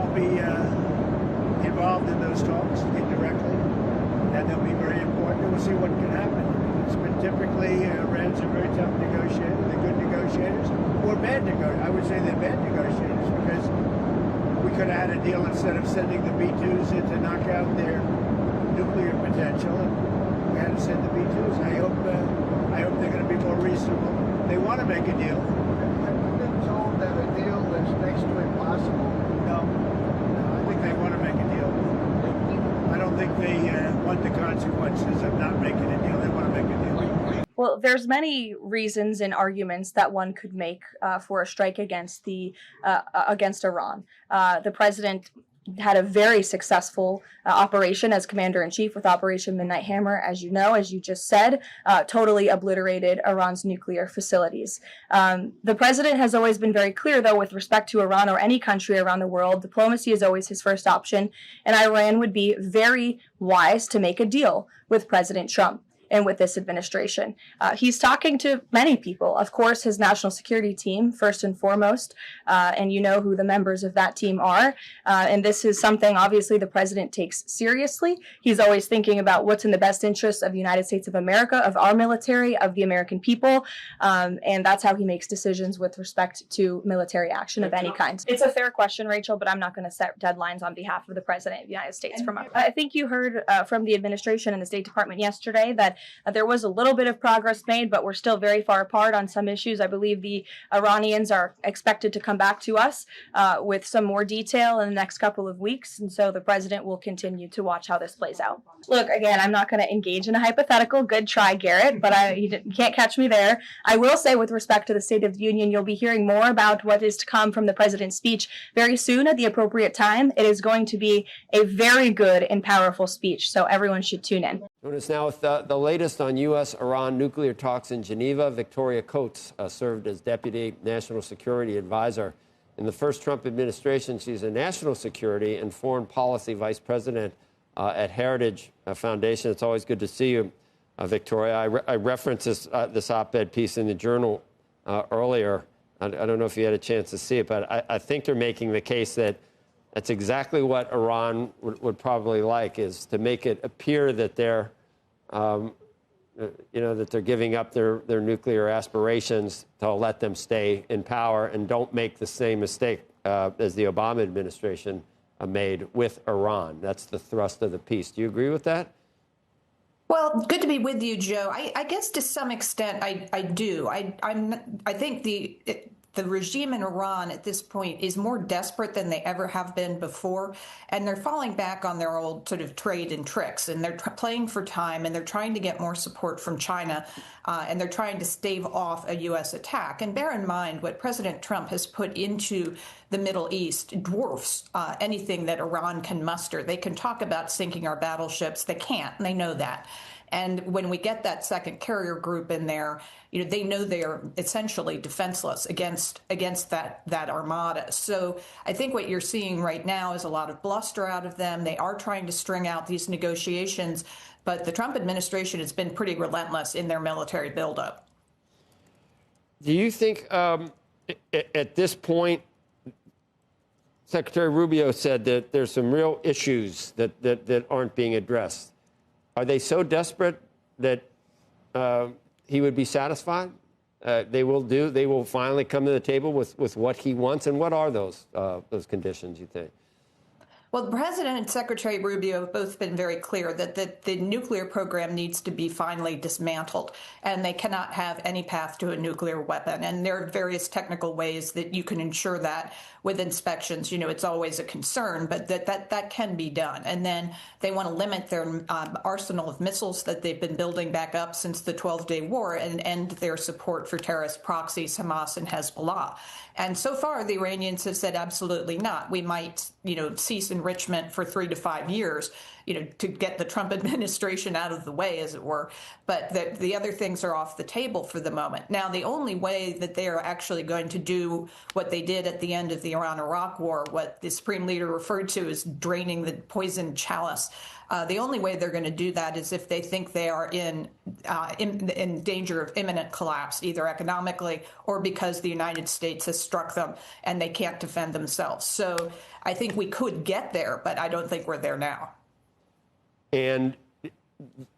will be involved in those talks indirectly, and they'll be very important. And we'll see what can happen. It's been typically Iran's a very tough negotiator. They're good negotiators, or bad negotiators. I would say they're bad negotiators because we could have had a deal instead of sending the B-2s in to knock out their nuclear potential, and we had to send the B-2s. I hope they're going to be more reasonable. They want to make a deal. Have you been told that a deal is next to impossible? No, I think they want to make a deal. I don't think they want the consequences of not making a deal. They want to make a deal. Well, there's many reasons and arguments that one could make for a strike against Iran. The president had a very successful operation as commander-in-chief with Operation Midnight Hammer, as you know, as you just said, totally obliterated Iran's nuclear facilities. The president has always been very clear, though, with respect to Iran or any country around the world, diplomacy is always his first option, and Iran would be very wise to make a deal with President Trump and with this administration. He's talking to many people, of course, his national security team, first and foremost, and you know who the members of that team are. And this is something, obviously, the president takes seriously. He's always thinking about what's in the best interest of the United States of America, of our military, of the American people, and that's how he makes decisions with respect to military action of any kind. It's a fair question, Rachel, but I'm not going to set deadlines on behalf of the president of the United States. I think you heard from the administration and the State Department yesterday that there was a little bit of progress made, but we're still very far apart on some issues. I believe the Iranians are expected to come back to us with some more detail in the next couple of weeks, and so the president will continue to watch how this plays out. Look, again, I'm not going to engage in a hypothetical. Good try, Garrett, but you can't catch me there. I will say, with respect to the State of the Union, you'll be hearing more about what is to come from the president's speech very soon at the appropriate time. It is going to be a very good and powerful speech, so everyone should tune in. Join us now with the latest on U.S.-Iran nuclear talks in Geneva. Victoria Coates served as Deputy National Security Advisor in the first Trump administration. She's a national security and foreign policy vice president at Heritage Foundation. It's always good to see you, Victoria. I referenced this op-ed piece in the Journal earlier. I don't know if you had a chance to see it, but I think they're making the case that that's exactly what Iran would probably like, is to make it appear that they're, that they're giving up their nuclear aspirations to let them stay in power and don't make the same mistake as the Obama administration made with Iran. That's the thrust of the piece. Do you agree with that? Well, good to be with you, Joe. I guess to some extent I do. I think the regime in Iran at this point is more desperate than they ever have been before, and they're falling back on their old sort of trade and tricks, and they're playing for time, and they're trying to get more support from China, and they're trying to stave off a U.S. attack. And bear in mind, what President Trump has put into the Middle East dwarfs anything that Iran can muster. They can talk about sinking our battleships. They can't, and they know that. And when we get that second carrier group in there, they know they are essentially defenseless against that armada. So I think what you're seeing right now is a lot of bluster out of them. They are trying to string out these negotiations, but the Trump administration has been pretty relentless in their military buildup. Do you think at this point, Secretary Rubio said that there's some real issues that aren't being addressed? Are they so desperate that he would be satisfied? They will finally come to the table with what he wants. And what are those conditions, you think? Well, the President and Secretary Rubio have both been very clear that the nuclear program needs to be finally dismantled, and they cannot have any path to a nuclear weapon. And there are various technical ways that you can ensure that with inspections. It's always a concern, but that can be done. And then they want to limit their arsenal of missiles that they've been building back up since the 12-day war and end their support for terrorist proxies, Hamas and Hezbollah. And so far, the Iranians have said absolutely not. We might, cease enrichment for 3 to 5 years, to get the Trump administration out of the way, as it were. But the other things are off the table for the moment. Now, the only way that they are actually going to do what they did at the end of the Iran-Iraq war, what the Supreme Leader referred to as draining the poisoned chalice, the only way they're going to do that is if they think they are in danger of imminent collapse, either economically or because the United States has struck them and they can't defend themselves. So I think we could get there, but I don't think we're there now. And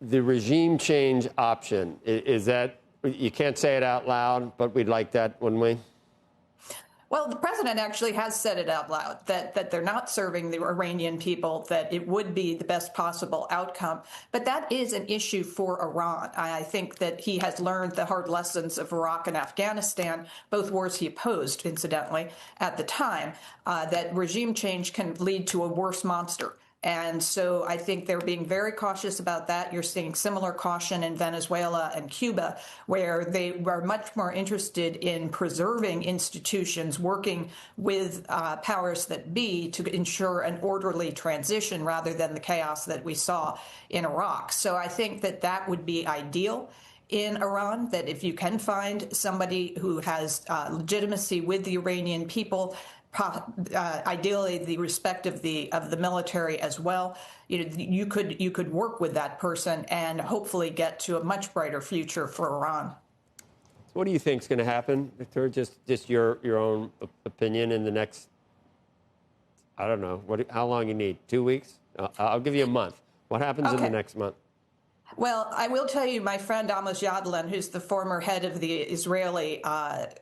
the regime change option, is that, you can't say it out loud, but we'd like that, wouldn't we? Well, the president actually has said it out loud, that they're not serving the Iranian people, that it would be the best possible outcome. But that is an issue for Iran. I think that he has learned the hard lessons of Iraq and Afghanistan, both wars he opposed, incidentally, at the time, that regime change can lead to a worse monster. And so I think they're being very cautious about that. You're seeing similar caution in Venezuela and Cuba, where they are much more interested in preserving institutions, working with powers that be to ensure an orderly transition rather than the chaos that we saw in Iraq. So I think that that would be ideal in Iran, that if you can find somebody who has legitimacy with the Iranian people, ideally the respect of the military as well, you could work with that person and hopefully get to a much brighter future for Iran. What do you think is going to happen, Victor? Just your own opinion in the next, I don't know, how long you need? 2 weeks? I'll give you a month. What happens in the next month? Well, I will tell you, my friend Amos Yadlin, who's the former head of the Israeli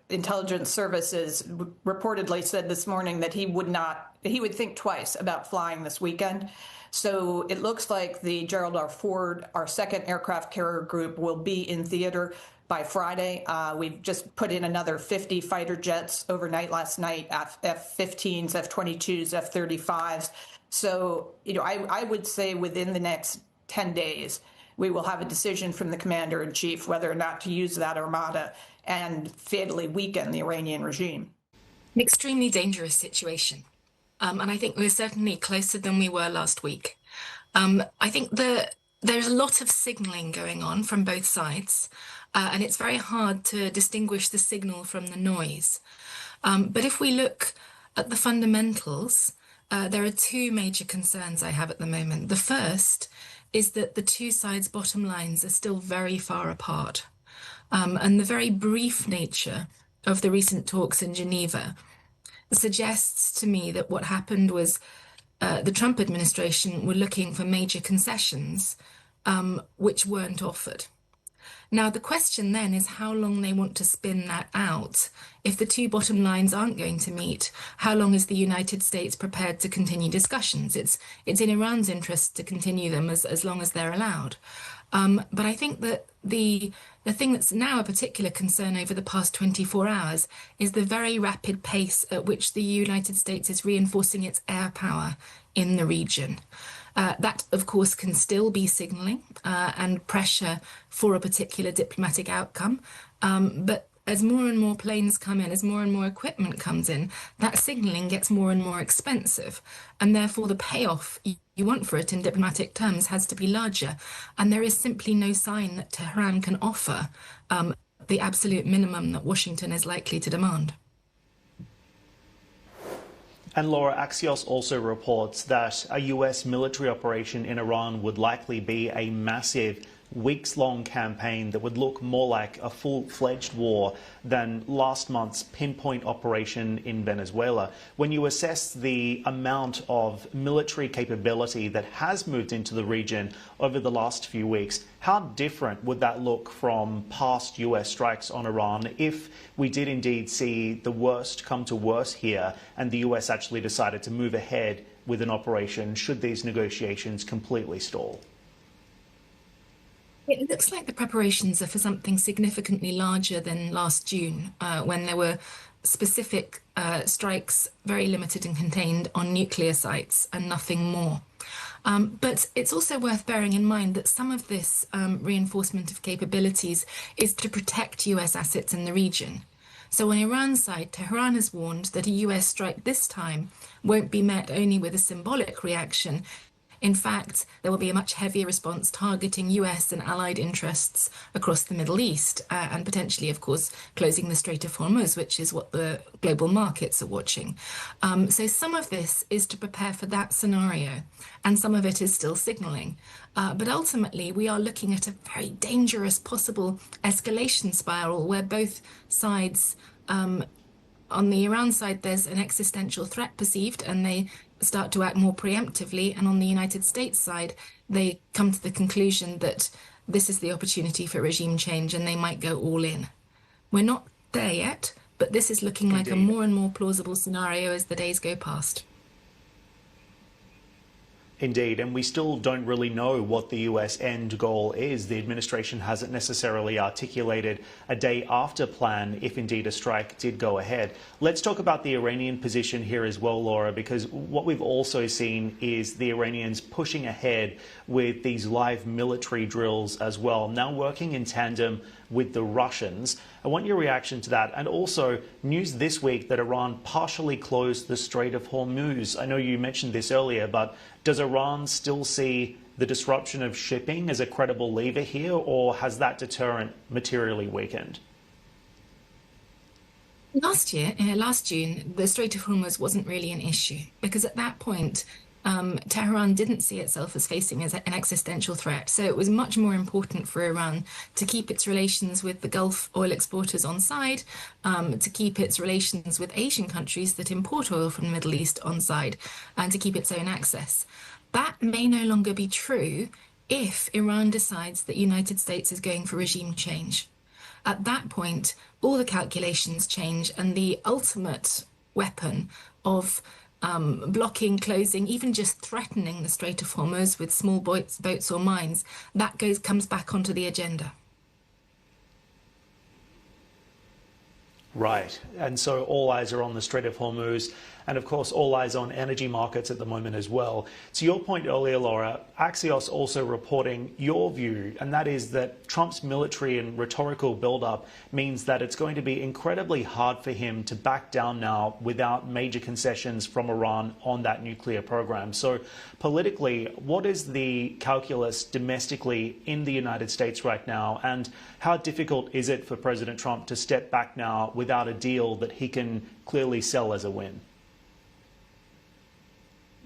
intelligence services, reportedly said this morning that he would think twice about flying this weekend. So it looks like the Gerald R. Ford, our second aircraft carrier group, will be in theater by Friday. We've just put in another 50 fighter jets overnight last night, F-15s, F-22s, F-35s. So, I would say within the next 10 days, we will have a decision from the commander-in-chief whether or not to use that armada and fatally weaken the Iranian regime. An extremely dangerous situation. And I think we're certainly closer than we were last week. I think there's a lot of signaling going on from both sides, and it's very hard to distinguish the signal from the noise. But if we look at the fundamentals, there are two major concerns I have at the moment. The first is that the two sides' bottom lines are still very far apart. And the very brief nature of the recent talks in Geneva suggests to me that what happened was the Trump administration were looking for major concessions which weren't offered. Now, the question then is how long they want to spin that out. If the two bottom lines aren't going to meet, how long is the United States prepared to continue discussions? It's in Iran's interest to continue them as long as they're allowed. But I think that the thing that's now a particular concern over the past 24 hours is the very rapid pace at which the United States is reinforcing its air power in the region. That, of course, can still be signalling and pressure for a particular diplomatic outcome. But as more and more planes come in, as more and more equipment comes in, that signalling gets more and more expensive. And therefore, the payoff you want for it in diplomatic terms has to be larger. And there is simply no sign that Tehran can offer the absolute minimum that Washington is likely to demand. And Laura, Axios also reports that a US military operation in Iran would likely be a massive weeks-long campaign that would look more like a full-fledged war than last month's pinpoint operation in Venezuela. When you assess the amount of military capability that has moved into the region over the last few weeks, how different would that look from past US strikes on Iran if we did indeed see the worst come to worse here and the US actually decided to move ahead with an operation should these negotiations completely stall? It looks like the preparations are for something significantly larger than last June, when there were specific strikes, very limited and contained, on nuclear sites and nothing more. But it's also worth bearing in mind that some of this reinforcement of capabilities is to protect US assets in the region. So on Iran's side, Tehran has warned that a US strike this time won't be met only with a symbolic reaction. In fact, there will be a much heavier response targeting US and allied interests across the Middle East and potentially, of course, closing the Strait of Hormuz, which is what the global markets are watching. So some of this is to prepare for that scenario, and some of it is still signaling. But ultimately, we are looking at a very dangerous possible escalation spiral where both sides on the Iran side, there's an existential threat perceived, and they start to act more preemptively. And on the United States side, they come to the conclusion that this is the opportunity for regime change, and they might go all in. We're not there yet, but this is looking like a more and more plausible scenario as the days go past. Indeed, and we still don't really know what the US end goal is. The administration hasn't necessarily articulated a day after plan if indeed a strike did go ahead. Let's talk about the Iranian position here as well, Laura, because what we've also seen is the Iranians pushing ahead with these live military drills as well, now working in tandem with the Russians. I want your reaction to that. And also news this week that Iran partially closed the Strait of Hormuz. I know you mentioned this earlier, but does Iran still see the disruption of shipping as a credible lever here, or has that deterrent materially weakened? Last June, the Strait of Hormuz wasn't really an issue because at that point, Tehran didn't see itself as facing as an existential threat. So it was much more important for Iran to keep its relations with the Gulf oil exporters on side, to keep its relations with Asian countries that import oil from the Middle East on side, and to keep its own access. That may no longer be true if Iran decides that the United States is going for regime change. At that point, all the calculations change, and the ultimate weapon of blocking, closing, even just threatening the Strait of Hormuz with small boats or mines, that comes back onto the agenda. Right, and so all eyes are on the Strait of Hormuz, and of course all eyes on energy markets at the moment as well. To your point earlier, Laura, Axios also reporting your view, and that is that Trump's military and rhetorical build-up means that it's going to be incredibly hard for him to back down now without major concessions from Iran on that nuclear program. So politically, what is the calculus domestically in the United States right now, and how difficult is it for President Trump to step back now without a deal that he can clearly sell as a win?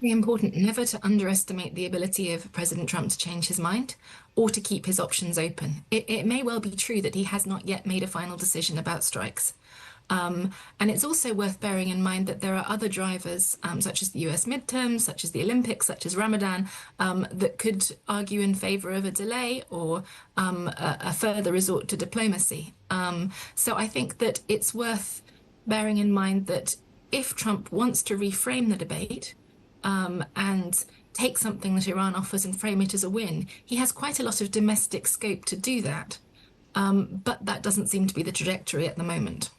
Very important never to underestimate the ability of President Trump to change his mind or to keep his options open. It may well be true that he has not yet made a final decision about strikes. And it's also worth bearing in mind that there are other drivers, such as the US midterms, such as the Olympics, such as Ramadan, that could argue in favor of a delay or a further resort to diplomacy. So I think that it's worth bearing in mind that if Trump wants to reframe the debate, and take something that Iran offers and frame it as a win, he has quite a lot of domestic scope to do that. But that doesn't seem to be the trajectory at the moment.